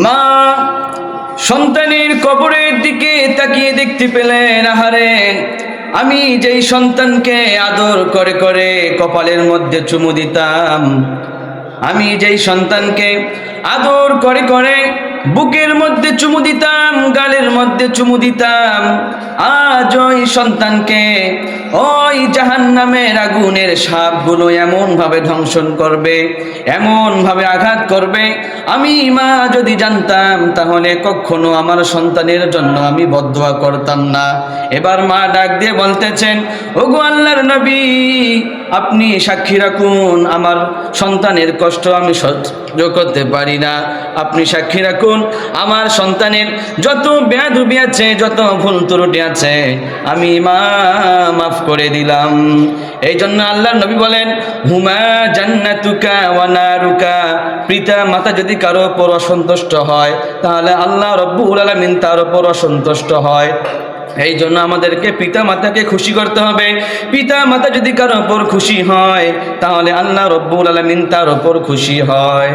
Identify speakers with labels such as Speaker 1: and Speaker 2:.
Speaker 1: মা সন্তানের কবরের দিকে তাকিয়ে দেখতে পেলেন, আহারে আমি যেই সন্তানকে আদর করে করে কপালের মধ্যে চুমু দিতাম, আমি যেই সন্তানকে আদর করে করে বুকের মধ্যে চুমু দিতাম, গালের মধ্যে চুমু দিতাম, আজ ওই সন্তানকে ওই জাহান্নামের আগুনের সাপগুলো এমন ভাবে ধ্বংসন করবে, এমন ভাবে আঘাত করবে। আমি মা যদি জানতাম তাহলে কখনো আমার সন্তানের জন্য আমি বদদোয়া করতাম না। এবার মা ডাক দিয়ে বলতেছেন, ওগো আল্লাহর নবী, আপনি সাক্ষী রাখুন আমার সন্তানের কষ্ট আমি সহ্য করতে পারি না। আপনি সাক্ষী রাখুন আমার সন্তানের যত বেয়াদবি আছে, যত ভুল ত্রুটি আছে আমি মা মাফ করে দিলাম। এই জন্য আল্লাহর নবী বলেন, হুমা জান্নাতুকা ওয়া নারুকা, পিতা মাতা যদি কারো উপর অসন্তুষ্ট হয় তাহলে আল্লাহ রব্বুল আলামিন তার উপর অসন্তুষ্ট হয়। এই জন্য আমাদেরকে পিতা মাতাকে খুশি করতে হবে। পিতা মাতা যদি কারো উপর খুশি হয় তাহলে আল্লাহ রব্বুল আলামিন তার উপর খুশি হয়।